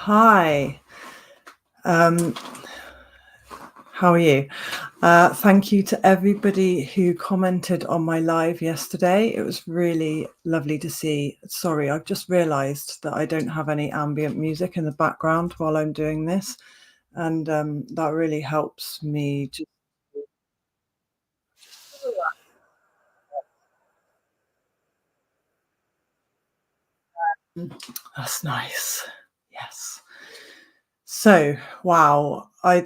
Hi. Um, how are you? Thank you to everybody who commented on my live yesterday. It was really lovely to see. Sorry, I've just realized that I don't have any ambient music in the background while I'm doing this, and that really helps me just. That's nice. Yes. So, wow, I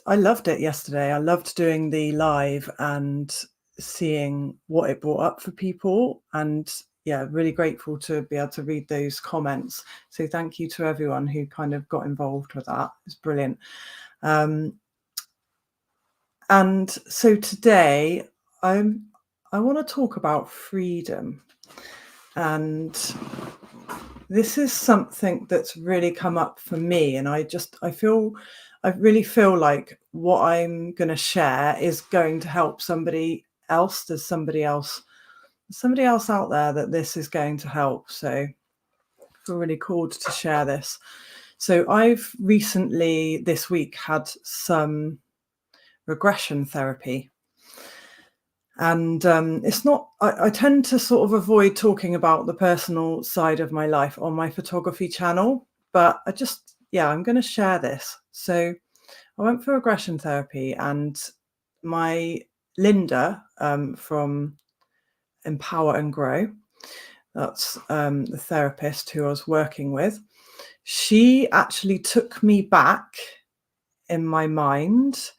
loved it yesterday. I loved doing the live and seeing what it brought up for people, and yeah, really grateful to be able to read those comments. So thank you to everyone who kind of got involved with that. It's brilliant. Um, and so today I'm I want to talk about freedom, and this is something that's really come up for me, and I really feel like what I'm going to share is going to help somebody else. There's somebody else out there that this is going to help. So I feel really called to share this. So I've recently this week had some regression therapy. And it's not, I tend to sort of avoid talking about the personal side of my life on my photography channel, but yeah, I'm going to share this. So I went for regression therapy, and my Linda from Empower and Grow, that's the therapist who I was working with, she actually took me back in my mind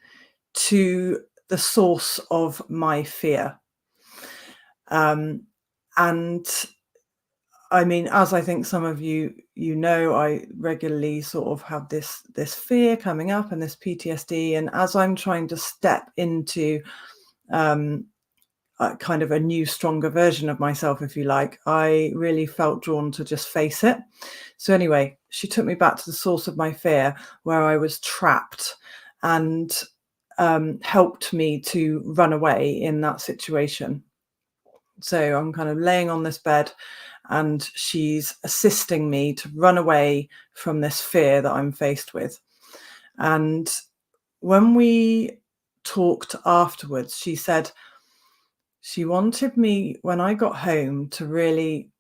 to the source of my fear. Um, and I mean, as I think some of you know, I regularly sort of have this fear coming up and this PTSD. And as I'm trying to step into um, kind of a new, stronger version of myself, if you like, I really felt drawn to just face it. So anyway, she took me back to the source of my fear, where I was trapped, and helped me to run away in that situation. So I'm kind of laying on this bed, and she's assisting me to run away from this fear that I'm faced with. And when we talked afterwards, she said she wanted me, when I got home, to really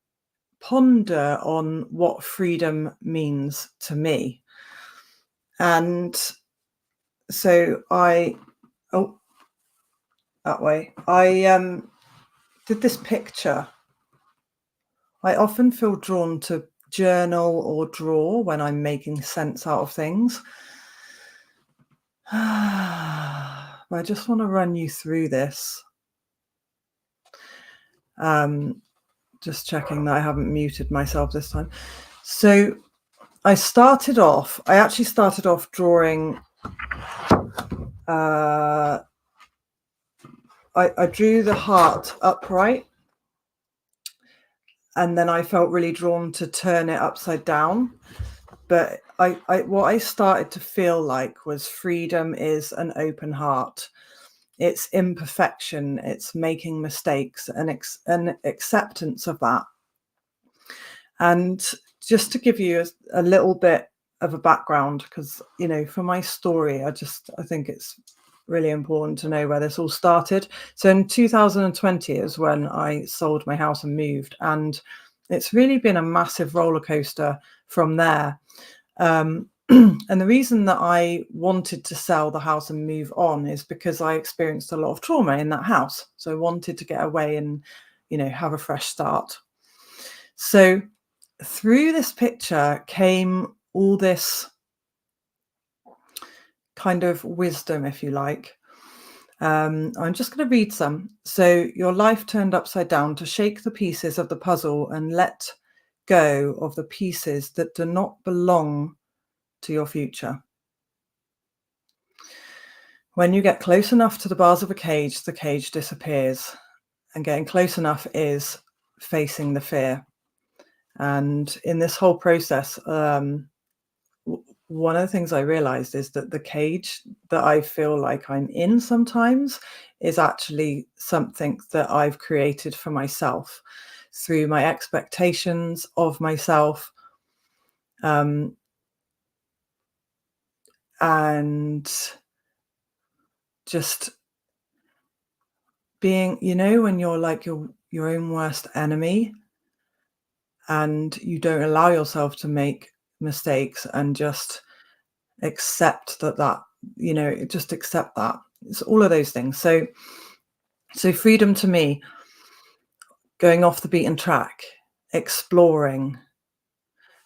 ponder on what freedom means to me. And so oh, that way, I did this picture. I often feel drawn to journal or draw when I'm making sense out of things. I just want to run you through this. Um, just checking that I haven't muted myself this time. So I actually started off drawing. Uh, I drew the heart upright, and then I felt really drawn to turn it upside down. But what I started to feel like was freedom is an open heart. It's imperfection, it's making mistakes, and an acceptance of that. And just to give you a little bit of a background, because for my story, I think it's really important to know where this all started. So in 2020 is when I sold my house and moved, and it's really been a massive roller coaster from there. And the reason that I wanted to sell the house and move on is because I experienced a lot of trauma in that house. So I wanted to get away and, have a fresh start. So through this picture came all this kind of wisdom, if you like. I'm just going to read some. So your life turned upside down to shake the pieces of the puzzle and let go of the pieces that do not belong to your future. When you get close enough to the bars of the cage disappears. And getting close enough is facing the fear. And in this whole process, one of the things I realized is that the cage that I feel like I'm in sometimes is actually something that I've created for myself through my expectations of myself. and just being, when you're like your own worst enemy and you don't allow yourself to make mistakes and just accept just accept that. It's all of those things. So freedom to me, going off the beaten track, exploring,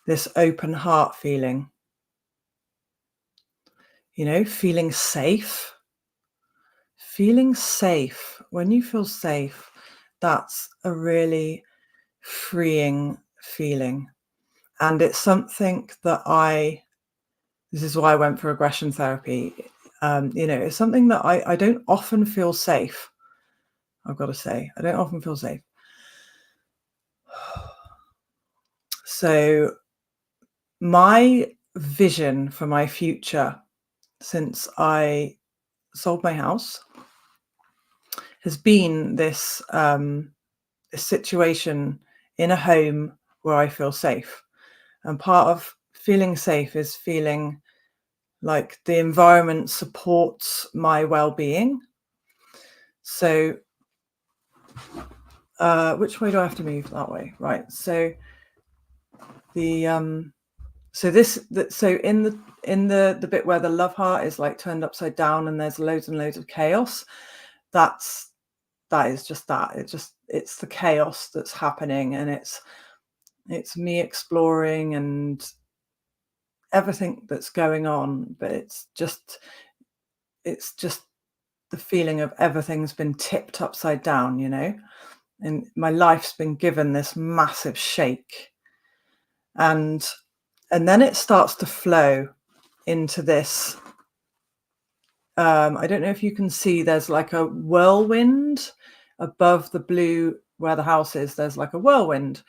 this open heart feeling, feeling safe. Feeling safe. When you feel safe, that's a really freeing feeling. And it's something that this is why I went for aggression therapy. It's something that I don't often feel safe. I've got to say, I don't often feel safe. So my vision for my future since I sold my house has been this situation in a home where I feel safe. And part of feeling safe is feeling like the environment supports my well-being. So which way do I have to move? That way, right? So the so in the bit where the love heart is like turned upside down and there's loads and loads of chaos, that is just that. It's the chaos that's happening, and it's me exploring and everything that's going on, but it's just the feeling of everything's been tipped upside down, and my life's been given this massive shake. And then it starts to flow into this. I don't know if you can see, there's like a whirlwind above the blue where the house is. There's like a whirlwind.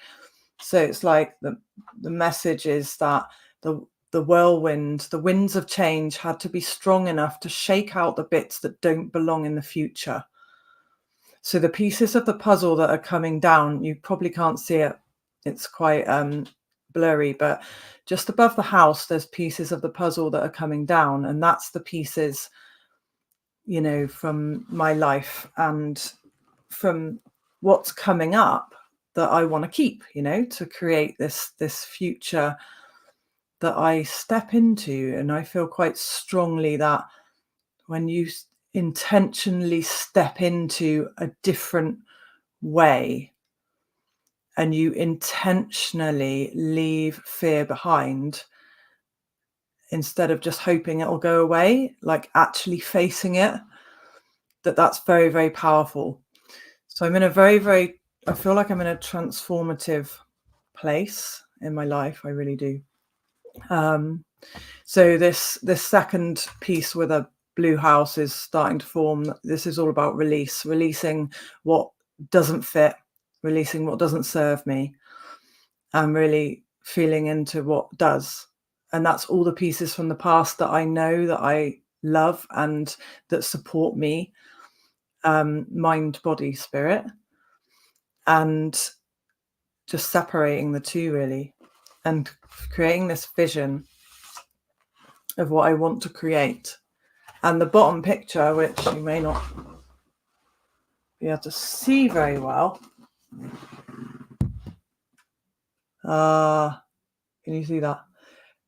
So it's like the message is that the whirlwind, the winds of change had to be strong enough to shake out the bits that don't belong in the future. So the pieces of the puzzle that are coming down, you probably can't see it. It's quite blurry, but just above the house, there's pieces of the puzzle that are coming down. And that's the pieces, from my life and from what's coming up that I want to keep, to create this future that I step into. And I feel quite strongly that when you intentionally step into a different way and you intentionally leave fear behind, instead of just hoping it'll go away, like actually facing it, that's very, very powerful. So I'm in a I feel like I'm in a transformative place in my life. I really do. So this second piece with a blue house is starting to form. This is all about releasing what doesn't fit, releasing what doesn't serve me, and really feeling into what does. And that's all the pieces from the past that I know that I love and that support me, mind, body, spirit, and just separating the two really, and creating this vision of what I want to create. And the bottom picture, which you may not be able to see very well, can you see that?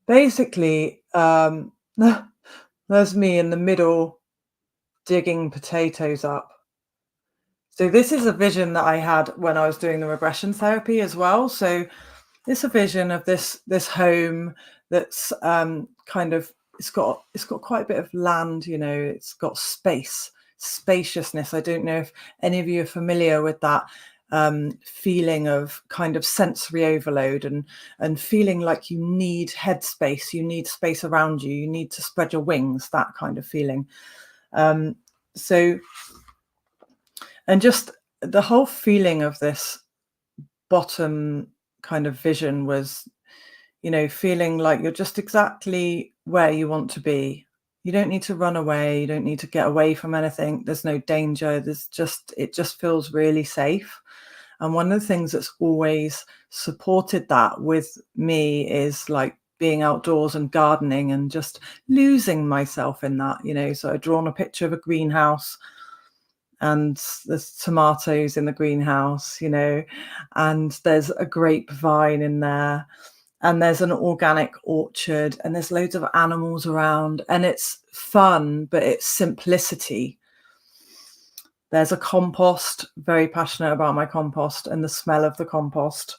Basically, there's me in the middle digging potatoes up. So this is a vision that I had when I was doing the regression therapy as well. So it's a vision of this home that's kind of, it's got quite a bit of land, it's got spaciousness. I don't know if any of you are familiar with that feeling of kind of sensory overload and feeling like you need headspace, you need space around you, you need to spread your wings, that kind of feeling. So, and just the whole feeling of this bottom kind of vision was, feeling like you're just exactly where you want to be. You don't need to run away. You don't need to get away from anything. There's no danger. It just feels really safe. And one of the things that's always supported that with me is like being outdoors and gardening and just losing myself in that, So I'd drawn a picture of a greenhouse, and there's tomatoes in the greenhouse, and there's a grapevine in there, and there's an organic orchard, and there's loads of animals around, and it's fun, but it's simplicity. There's a compost, very passionate about my compost and the smell of the compost.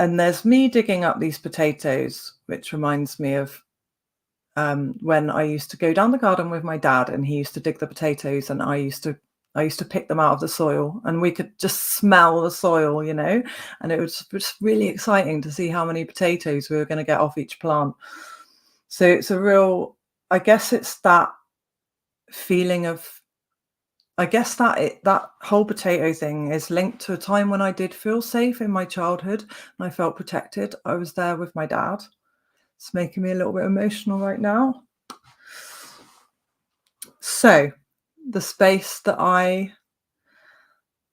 And there's me digging up these potatoes, which reminds me of when I used to go down the garden with my dad, and he used to dig the potatoes, and I used to pick them out of the soil, and we could just smell the soil, and it was just really exciting to see how many potatoes we were going to get off each plant. So it's a real, I guess it's that feeling of, I guess that whole potato thing is linked to a time when I did feel safe in my childhood and I felt protected. I was there with my dad. It's making me a little bit emotional right now. So the space that I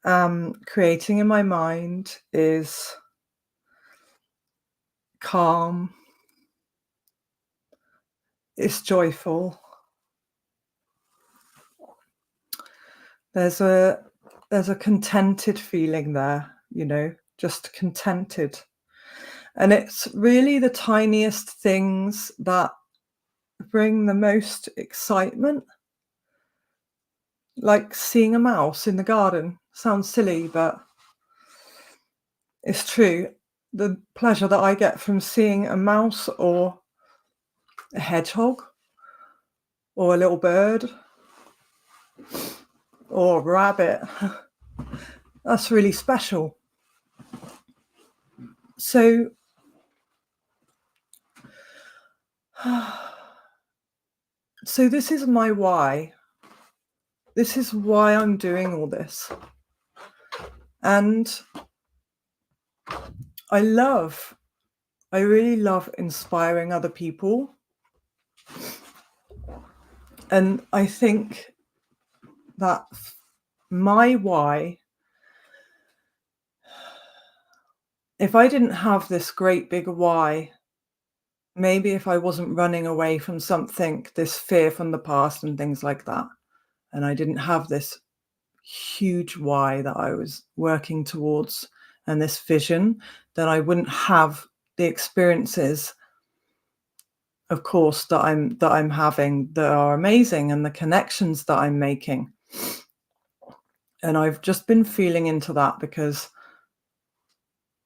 am creating in my mind is calm. It's joyful. There's a contented feeling there, just contented. And it's really the tiniest things that bring the most excitement. Like seeing a mouse in the garden. Sounds silly, but it's true. The pleasure that I get from seeing a mouse or a hedgehog or a little bird or a rabbit, that's really special. So this is my why. This is why I'm doing all this. And I really love inspiring other people. And I think that my why, if I didn't have this great big why, maybe if I wasn't running away from something, this fear from the past and things like that, and I didn't have this huge why that I was working towards and this vision, then I wouldn't have the experiences, of course, that I'm having that are amazing, and the connections that I'm making. And I've just been feeling into that, because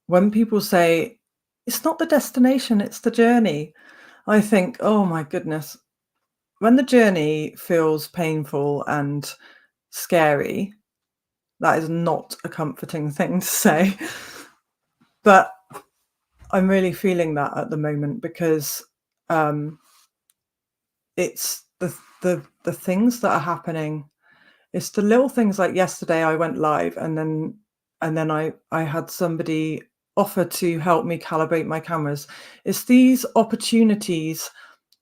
when people say it's not the destination, it's the journey, I think, oh my goodness, when the journey feels painful and scary, that is not a comforting thing to say. But I'm really feeling that at the moment, because it's the things that are happening. It's the little things, like yesterday I went live, and then I had somebody offer to help me calibrate my cameras. It's these opportunities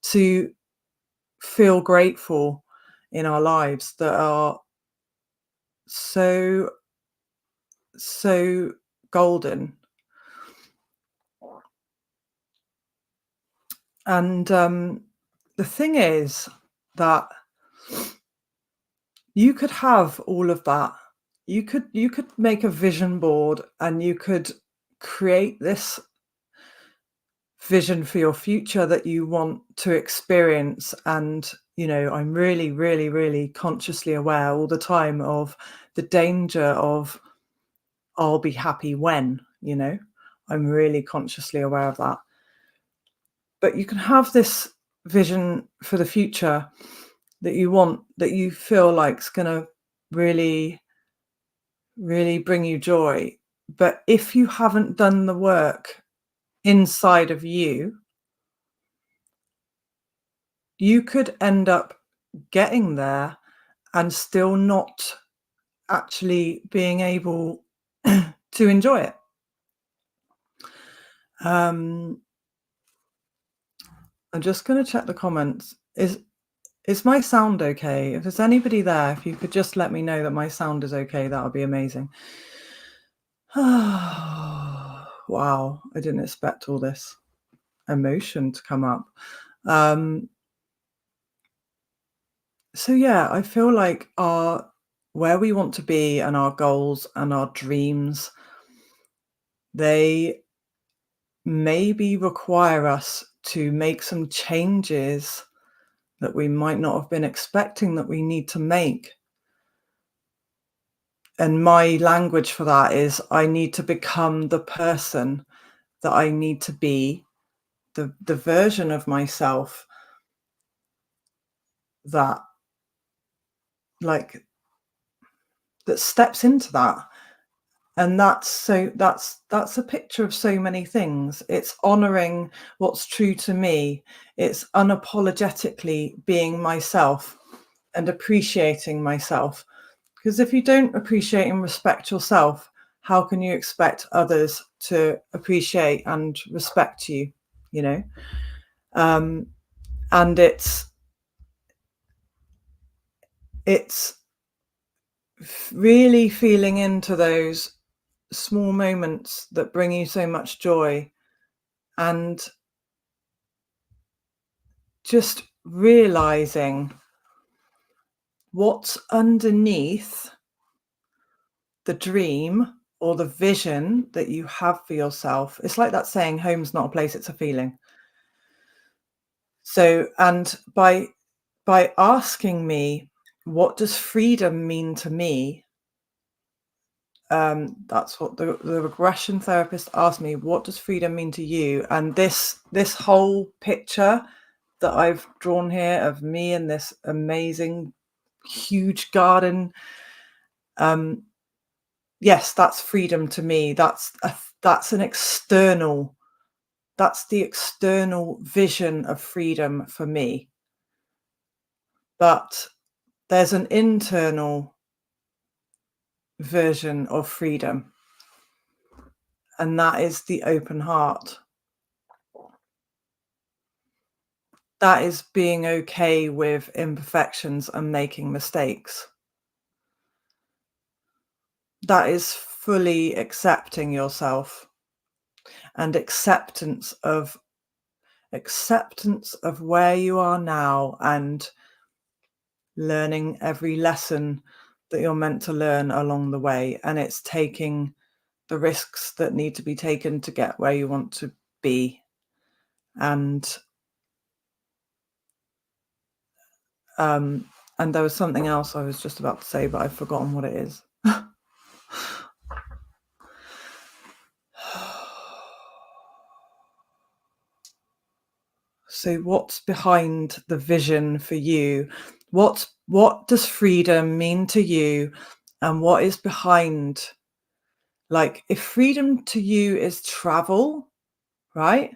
to feel grateful in our lives that are so golden. And the thing is that you could have all of that. You could make a vision board, and you could create this vision for your future that you want to experience. And I'm really, really, really consciously aware all the time of the danger of I'll be happy when, I'm really consciously aware of that. But you can have this vision for the future that you want, that you feel like is going to really, really bring you joy. But if you haven't done the work inside of you, you could end up getting there and still not actually being able to enjoy it. I'm just going to check the comments. Is my sound okay? If there's anybody there, if you could just let me know that my sound is okay, that would be amazing. Wow, I didn't expect all this. emotion to come up. Um, so yeah, I feel like our where we want to be and our goals and our dreams, they maybe require us to make some changes that we might not have been expecting that we need to make. And my language for that is I need to become the person that I need to be, the version of myself that like that steps into that. And that's a picture of so many things. It's honoring what's true to me. It's unapologetically being myself and appreciating myself. Because if you don't appreciate and respect yourself, how can you expect others to appreciate and respect you? You know, um, and it's really feeling into those small moments that bring you so much joy, and just realizing what's underneath the dream or the vision that you have for yourself. It's like that saying, home's not a place, it's a feeling. So, and by asking me, what does freedom mean to me? That's what the regression therapist asked me. What does freedom mean to you? And this whole picture that I've drawn here of me in this amazing, huge garden. Yes, that's freedom to me. That's an external. That's the external vision of freedom for me. But there's an internal version of freedom, and that is the open heart. That is being okay with imperfections and making mistakes. That is fully accepting yourself and acceptance of where you are now, and learning every lesson that you're meant to learn along the way. And it's taking the risks that need to be taken to get where you want to be. And and there was something else I was just about to say, but I've forgotten what it is. So what's behind the vision for you? What does freedom mean to you? And what is behind, like, if freedom to you is travel, right?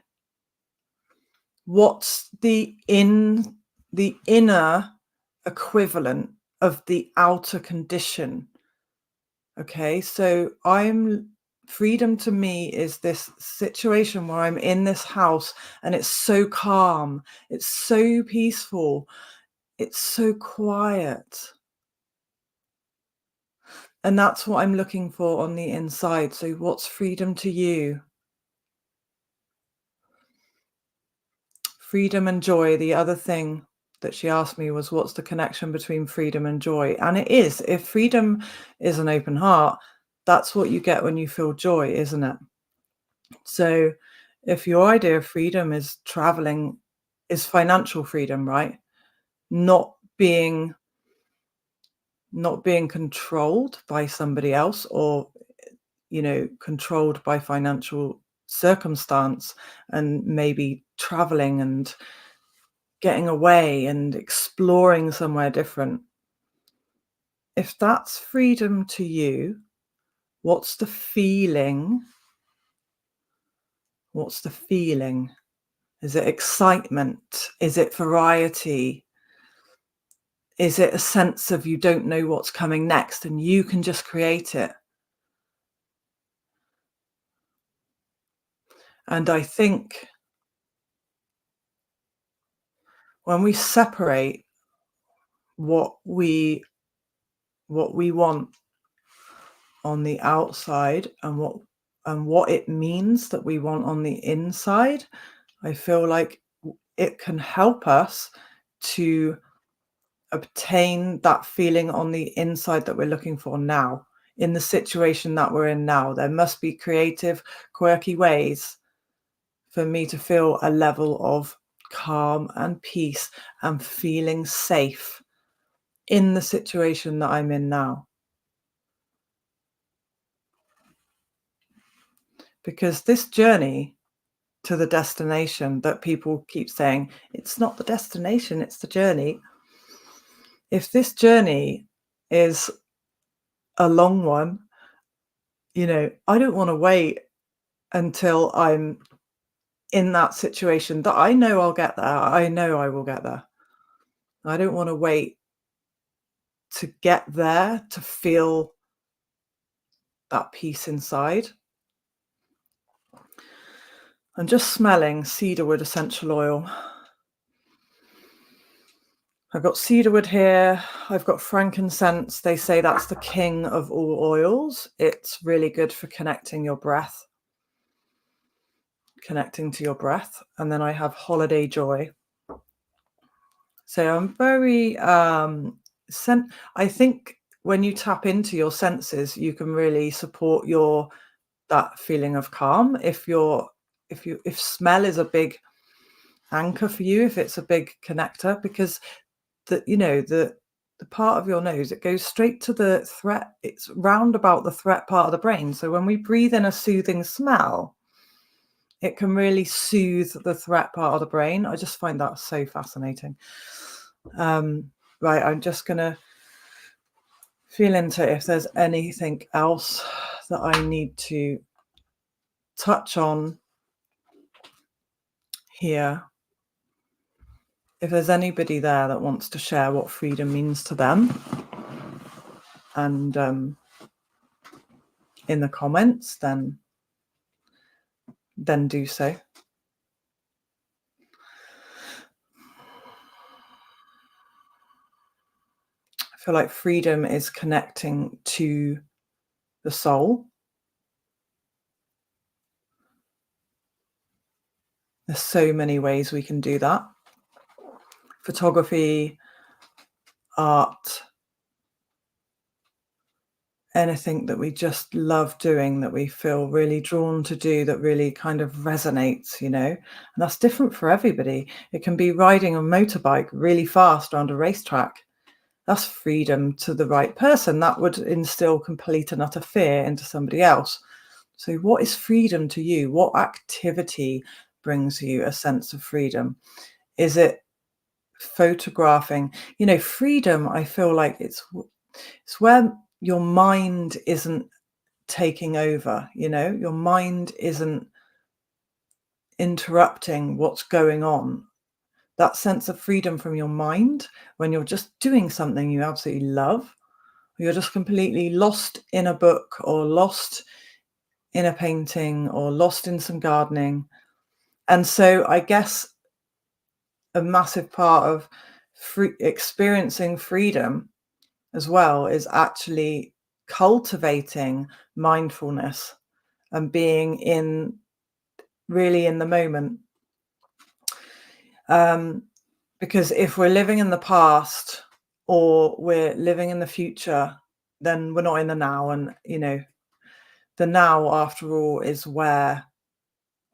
What's the inner equivalent of the outer condition? Okay, so freedom to me is this situation where I'm in this house and it's so calm, it's so peaceful, it's so quiet. And that's what I'm looking for on the inside. So what's freedom to you? Freedom and joy. The other thing that she asked me was, what's the connection between freedom and joy? And it is, if freedom is an open heart, that's what you get when you feel joy, isn't it? So if your idea of freedom is traveling, is financial freedom, right? Not being controlled by somebody else, or controlled by financial circumstance, and maybe traveling and getting away and exploring somewhere different. If that's freedom to you, what's the feeling? What's the feeling? Is it excitement? Is it variety? Is it a sense of you don't know what's coming next and you can just create it? And I think when we separate what we want on the outside and what it means that we want on the inside, I feel like it can help us to obtain that feeling on the inside that we're looking for now, in the situation that we're in now. There must be creative, quirky ways for me to feel a level of calm and peace and feeling safe in the situation that I'm in now. Because this journey to the destination that people keep saying, it's not the destination, it's the journey. If this journey is a long one, I don't want to wait until I'm in that situation that I know I'll get there. I know I will get there. I don't want to wait to get there to feel that peace inside. I'm just smelling cedarwood essential oil. I've got cedarwood here. I've got frankincense. They say that's the king of all oils. It's really good for connecting to your breath. And then I have holiday joy. So I'm very I think when you tap into your senses, you can really support that feeling of calm. If smell is a big anchor for you, if it's a big connector, because the part of your nose, it goes straight to the threat. It's round about the threat part of the brain. So when we breathe in a soothing smell, it can really soothe the threat part of the brain. I just find that so fascinating. Right, I'm just gonna feel into if there's anything else that I need to touch on here. If there's anybody there that wants to share what freedom means to them, and in the comments, then do so. I feel like freedom is connecting to the soul. There's so many ways we can do that. Photography, art, anything that we just love doing, that we feel really drawn to do, that really kind of resonates, and that's different for everybody. It can be riding a motorbike really fast around a racetrack. That's freedom to the right person. That would instill complete and utter fear into somebody else. So what is freedom to you? What activity brings you a sense of freedom? Is it photographing? Freedom, I feel like it's where your mind isn't taking over, your mind isn't interrupting what's going on. That sense of freedom from your mind, when you're just doing something you absolutely love, or you're just completely lost in a book, or lost in a painting, or lost in some gardening. And so I guess a massive part of experiencing freedom as well is actually cultivating mindfulness and being really in the moment. Because if we're living in the past or we're living in the future, then we're not in the now. And, the now, after all, is where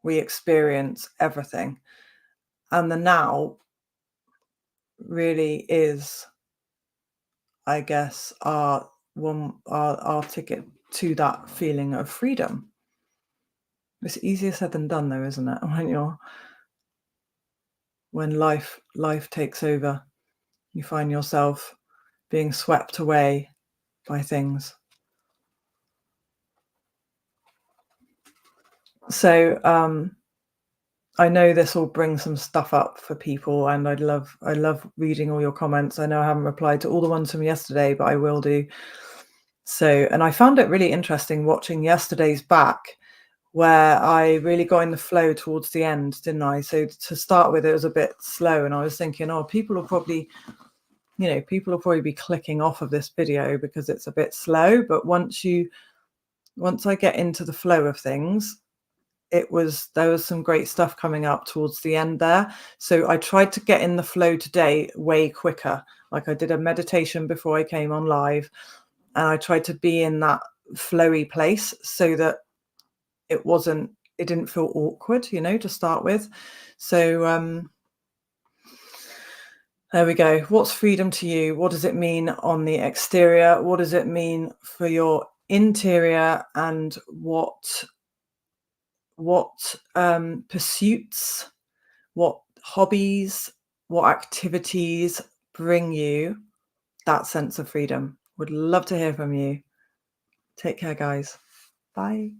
we experience everything. And the now really is, I guess, our ticket to that feeling of freedom. It's easier said than done, though, isn't it? When life takes over, you find yourself being swept away by things. So I know this will bring some stuff up for people, and I love reading all your comments. I know I haven't replied to all the ones from yesterday, but I will do. So, and I found it really interesting watching yesterday's back, where I really got in the flow towards the end, didn't I? So to start with, it was a bit slow, and I was thinking, people will probably be clicking off of this video because it's a bit slow. But once I get into the flow of things, there was some great stuff coming up towards the end there. So I tried to get in the flow today way quicker. Like I did a meditation before I came on live, and I tried to be in that flowy place so that it didn't feel awkward, to start with. So there we go. What's freedom to you? What does it mean on the exterior? What does it mean for your interior? And what pursuits, what hobbies, what activities bring you that sense of freedom? Would love to hear from you. Take care, guys. Bye.